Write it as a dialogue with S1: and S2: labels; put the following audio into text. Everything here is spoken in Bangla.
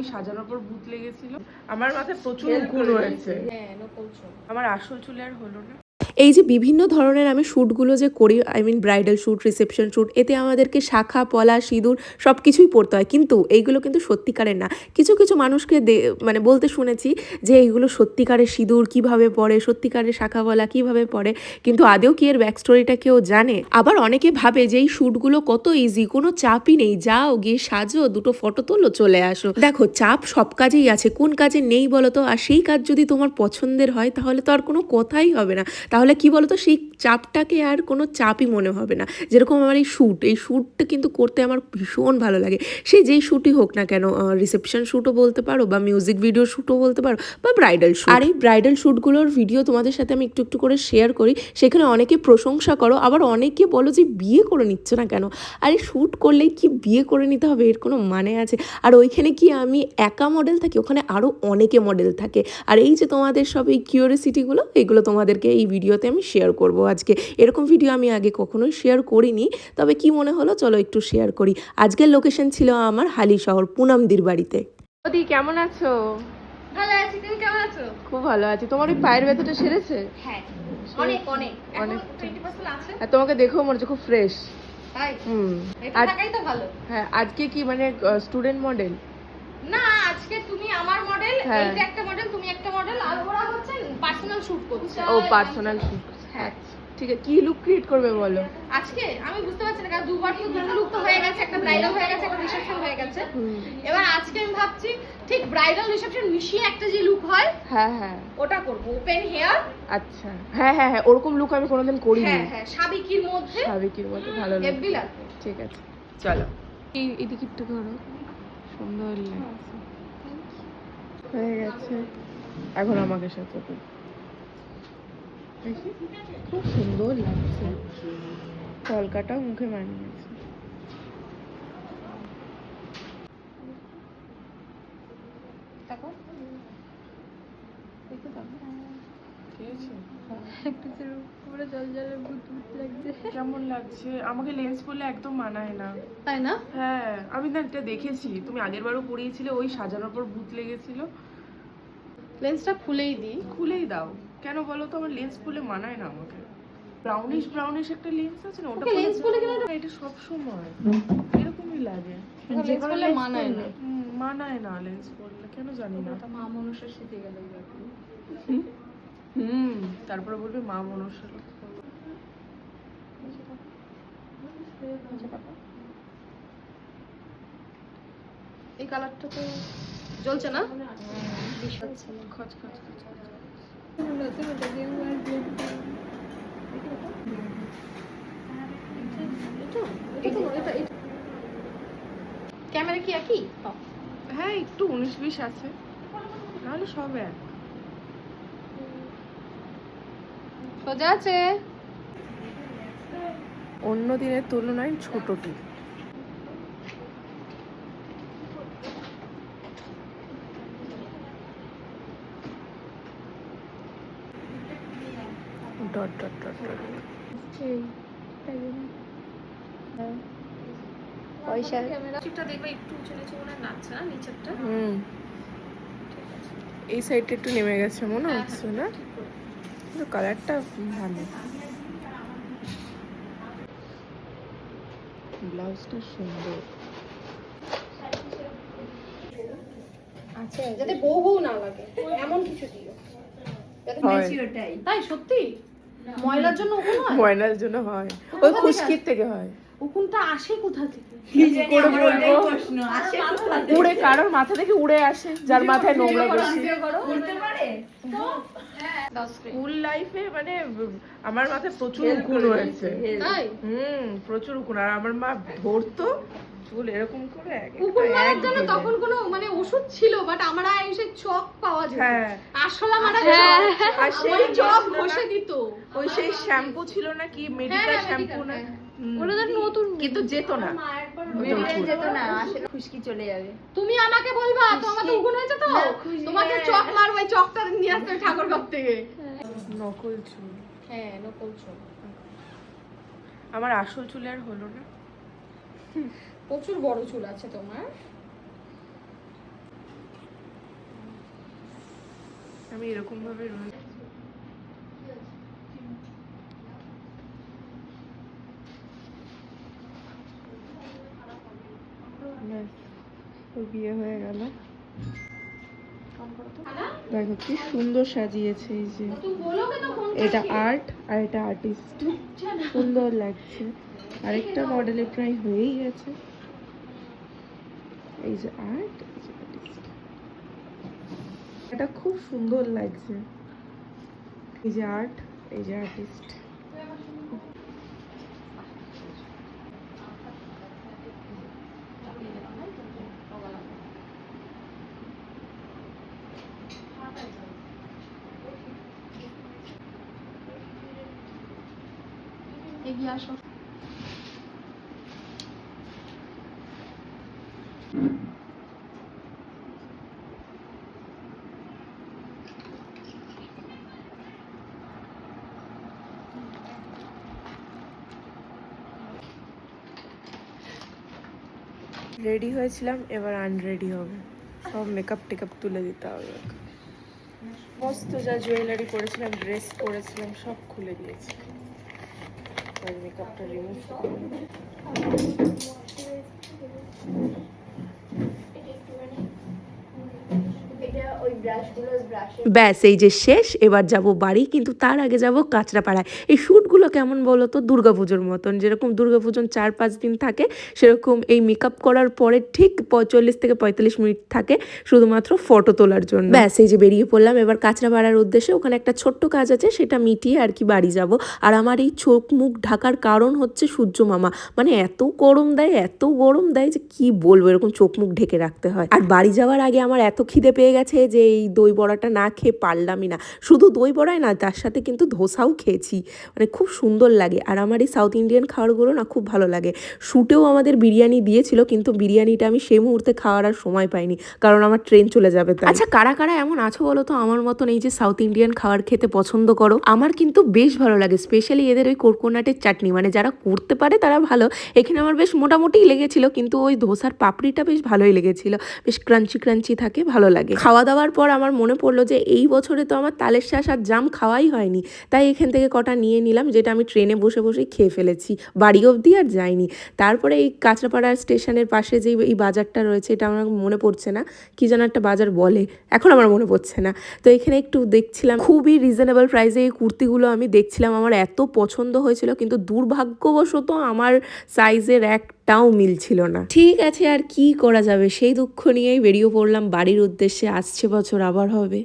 S1: ওই সাজানোর পর ভূত লেগেছিল। আমার মাথায় প্রচুর উকুন হয়েছে। আমার আসল চুলে আর হলো না।
S2: এই যে বিভিন্ন ধরনের আমি শ্যুটগুলো যে করি, I mean bridal shoot, reception shoot, এতে আমাদেরকে শাখা পলা সিঁদুর সব কিছুই পরতে হয়, কিন্তু এইগুলো কিন্তু সত্যিকারের না। কিছু কিছু মানুষকে মানে বলতে শুনেছি যে এইগুলো সত্যিকারের সিঁদুর কিভাবে পরে, সত্যিকারের শাখা পলা কিভাবে পরে, কিন্তু আদেও কি এর ব্যাক স্টোরিটা কেউ জানে? আবার অনেকে ভাবে যে এই শ্যুটগুলো কত ইজি, কোনো চাপই নেই, যাও গিয়ে সাজো, দুটো ফটো তোলো, চলে আসো। দেখো, চাপ সব কাজেই আছে, কোন কাজে নেই বলো তো? আর সেই কাজ যদি তোমার পছন্দের হয় তাহলে তো আর কোনো কথাই হবে না। তাহলে কি বলতো, সেই চাপটাকে আর কোনো চাপই মনে হবে না। যেরকম আমার এই শ্যুটটা কিন্তু করতে আমার ভীষণ ভালো লাগে। সে যেই শ্যুটই হোক না কেন, রিসেপশন শ্যুটও বলতে পারো, বা মিউজিক ভিডিও শ্যুটও বলতে পারো, বা ব্রাইডাল শ্যুট। আর এই ব্রাইডাল শ্যুটগুলোর ভিডিও তোমাদের সাথে আমি একটু একটু করে শেয়ার করি। সেখানে অনেকে প্রশংসা করো, আবার অনেকে বলো যে বিয়ে করে নিচ্ছ না কেন? আর এই শ্যুট করলেই কি বিয়ে করে নিতে হবে? এর কোনো মানে আছে? আর ওইখানে কি আমি একা মডেল থাকি? ওখানে আরও অনেকে মডেল থাকে। আর এই যে তোমাদের সব এই কিউরিওসিটিগুলো, এগুলো তোমাদেরকে এই ভিডিওতে আমি শেয়ার করব আজকে। এরকম ভিডিও আমি আগে কখনোই শেয়ার করিনি, তবে কি মনে হলো চলো একটু শেয়ার করি। আজকের লোকেশন ছিল আমার হালিশহর পুনমদির বাড়িতে।
S1: দি কেমন আছো?
S3: ভালো আছি, তুমি কেমন আছো?
S1: খুব ভালো আছি। তোমার ওই পায়ের ব্যথাটা সেরেছে?
S3: হ্যাঁ, অনেক অনেক এখন 20% আছে।
S1: আর তোমাকে দেখেও মনে হচ্ছে খুব ফ্রেশ।
S3: তাই এটা
S1: আর
S3: থাকাই তো ভালো।
S1: হ্যাঁ, আজকে কি মানে স্টুডেন্ট মডেল?
S3: না, আজকে তুমি আমার মডেল,
S1: হ্যাঁ।
S3: এইটা একটা মডেল, তুমি একটা মডেল, আর ওরা হচ্ছে পার্সোনাল শুট করছে।
S1: ও পার্সোনাল শুট।
S3: হ্যাঁ।
S1: ঠিক আছে, কি লুক ক্রিয়েট করবে বলো?
S3: আজকে আমি বুঝতে পারছি না, কারণ দুবার তো দুটো লুক তো হয়ে গেছে, একটা ব্রাইডাল হয়ে গেছে, একটা রিসেপশন হয়ে গেছে। এবার আজকে আমি ভাবছি ঠিক ব্রাইডাল রিসেপশন মিশিয়ে একটা যে লুক হয়,
S1: হ্যাঁ হ্যাঁ
S3: ওটা করব। Open hair.
S1: আচ্ছা, হ্যাঁ হ্যাঁ হ্যাঁ, ওরকম লুক আমি কোনোদিন করিনি।
S3: হ্যাঁ হ্যাঁ, সাবিকির মধ্যে।
S1: সাবিকির মধ্যে ভালো লাগবে।
S3: হেভি লাগবে।
S1: ঠিক আছে, চলো। এদিকে একটু ধরো, সুন্দর লাগছে। হয়ে গেছে, এখন আমাকে সাথে দেখি, খুব সুন্দর লাগছে। কলকাটাও মুখে মানিয়েছে।
S3: দেখো
S1: ঠিক আছে,
S3: পুরো জল জলে ভূত ভূত লাগছে।
S1: কেমন লাগছে? আমাকে লেন্স পরলে একদম মানায় না।
S3: তাই না?
S1: হ্যাঁ, আমি না এটা দেখেছি, তুমি আগের বারও পরিয়েছিলে, ওই সাজানোর পর ভূত লেগেছিল।
S3: লেন্সটা খুলেই দিই।
S1: খুলেই দাও কেন বলো তো? আমার লেন্স পরলে মানায় না আমাকে। ব্রাউনিশ একটা লেন্স আছে না, ওটা
S3: লেন্স পরলে কেন?
S1: এটা সব সময় এরকমই লাগে।
S3: লেন্স পরলে মানায় না।
S1: মানায় না লেন্স পরলে, কেন জানি না।
S3: মা মনসার শিখে গেল এবার।
S1: তারপরে বলবে মা মনসা।
S3: এই কালারটা তো জ্বলছে না?
S1: খচ খচ খচ খচ।
S3: ক্যামেরা কি একই?
S1: হ্যাঁ, একটু 19-20 আছে, নাহলে সব এক।
S3: সোজা আছে।
S1: অন্য দিনের তুলনায় ছোটটি। Dot dot dot dot.
S3: পয়সা ক্যামেরাটা দেখবে একটু উঁচু নিচু মনে নাচছে না নিচেরটা?
S1: এই সাইডটা একটু নেমে গেছে মনে হচ্ছে না, কিন্তু কালারটা ভালো। ব্লাউজটা সুন্দর
S3: আচ্ছা, যাতে বউ বউ না লাগে এমন কিছু দিও, যাতে মেসি ওটাই। তাই সত্যি? ময়লার জন্য উকুন হয়?
S1: ময়নার জন্য হয়, ওই খুশকির থেকে হয়।
S3: উকুনটা আসে কোথা থেকে?
S1: কি করে বলবো? উড়ে, কারোর মাথা থেকে উড়ে আসে, যার মাথায় নোংরা বেশি।
S3: উড়তে পারে তো?
S1: স্কুল লাইফে মানে আমার মাথায় প্রচুর উকুন হয়েছে।
S3: তাই?
S1: প্রচুর উকুন। আর আমার মা ধরতো চুল এরকম করে,
S3: উকুন মারার জন্য তখন কোনো মানে ওষুধ ছিল, বাট আমরা এসে চক পাওয়া যেত।
S1: হ্যাঁ,
S3: আসলা মারা
S1: আর সেই
S3: চক ঘষে দিত।
S1: ওই সেই শ্যাম্পু ছিল না কি, মেডিকেল শ্যাম্পু না,
S3: ওটা তো নতুন,
S1: কিন্তু যেত না,
S3: যেত না, আসলে খুশকি চলে যাবে। তুমি আমাকে বলবা তো আমার তো উকুন হয়েছে তো, তোমাকে চক মারবো, এই চকটা নিয়ে আসতে ঠাকুর ঘর থেকে।
S1: নকল চুল।
S3: হ্যাঁ, নকল চুল।
S1: আমার আসল চুল আর হলো না।
S3: প্রচুর বড় চুল আছে তোমার।
S1: আমি এরকম ভাবে রোজ ওর বিয়ে হয়ে গেল। দেখো কি সুন্দর সাজিয়েছে, এই যে এটা আর্ট আর এটা আর্টিস্ট, সুন্দর লাগছে। আরেকটা মডেলের প্রায় হয়েই গেছে। এই যে আর্ট, এই যে আর্টিস্ট, এটা খুব সুন্দর লাগছে। এই যে আর্ট, এই যে আর্টিস্ট।
S3: এগিয়ে আসো।
S1: রেডি হয়েছিলাম, এবার আনরেডি হবে। সব মেকআপ টেকআপ তুলে দিতে হবে। মস্ত যা জুয়েলারি পরেছিলাম, ড্রেস পরেছিলাম, সব খুলে দিয়েছি। মেকআপটা রিমুভ করবো।
S2: ব্যাস এই যে শেষ, এবার যাব বাড়ি, কিন্তু তার আগে যাব কাঁচরাপাড়ায়। এই শ্যুটগুলো কেমন বলো তো, দুর্গাপুজোর মতন। যেরকম দুর্গাপুজোর 4-5 দিন থাকে, সেরকম এই মেকআপ করার পরে ঠিক 40 থেকে 45 মিনিট থাকে শুধুমাত্র ফটো তোলার জন্য। ব্যাস এই যে বেরিয়ে পড়লাম এবার কাঁচরাপাড়ার উদ্দেশ্যে। ওখানে একটা ছোট্ট কাজ আছে, সেটা মিটিয়ে আর কি বাড়ি যাব। আর আমার এই চোখ মুখ ঢাকার কারণ হচ্ছে সূর্য মামা। মানে এত গরম দেয়, এত গরম দেয় যে কি বলবো, এরকম চোখ মুখ ঢেকে রাখতে হয়। আর বাড়ি যাওয়ার আগে আমার এত খিদে পেয়ে গেছে যে এই দই বড়াটা না খেয়ে পারলামই না। শুধু দই বড়াই না, তার সাথে কিন্তু ধোসাও খেয়েছি। মানে খুব সুন্দর লাগে। আর আমার এই সাউথ ইন্ডিয়ান খাবারগুলো না খুব ভালো লাগে। শুটেও আমাদের বিরিয়ানি দিয়েছিল, কিন্তু বিরিয়ানিটা আমি সেই মুহূর্তে খাওয়ার আর সময় পাইনি, কারণ আমার ট্রেন চলে যাবে তাই। আচ্ছা কারা কারা এমন আছো বলো তো আমার মতন এই যে সাউথ ইন্ডিয়ান খাবার খেতে পছন্দ করো? আমার কিন্তু বেশ ভালো লাগে, স্পেশালি এদের ওই কোকোনাটের চাটনি। মানে যারা করতে পারে তারা ভালো। এখানে আমার বেশ মোটামুটিই লেগেছিল, কিন্তু ওই ধোসার পাপড়িটা বেশ ভালোই লেগেছিল। বেশ ক্রাঞ্চি ক্রাঞ্চি থাকে, ভালো লাগে। খাওয়া দাওয়ার পর আমার মনে পড়লো যে এই বছরে তো আমার তালের শাঁস আর জাম খাওয়াই হয়নি, তাই এখান থেকে কটা নিয়ে নিলাম, যেটা আমি ট্রেনে বসে বসেই খেয়ে ফেলেছি, বাড়ি অবধি আর যাইনি। তারপরে এই কাঁচরাপাড়া স্টেশনের পাশে যে এই বাজারটা রয়েছে, এটা আমার মনে পড়ছে না কি যেন একটা বাজার বলে, এখন আমার মনে পড়ছে না। তো এখানে একটু দেখছিলাম, খুবই রিজনেবল প্রাইসে এই কুর্তিগুলো আমি দেখছিলাম, আমার এত পছন্দ হয়েছিল, কিন্তু দুর্ভাগ্যবশত আমার সাইজের একটাও মিলছিল না। ঠিক আছে, আর কি করা যাবে, সেই দুঃখ নিয়েই বেরিয়ে পড়লাম বাড়ির উদ্দেশ্যে। আসছে বছর আবার হবে।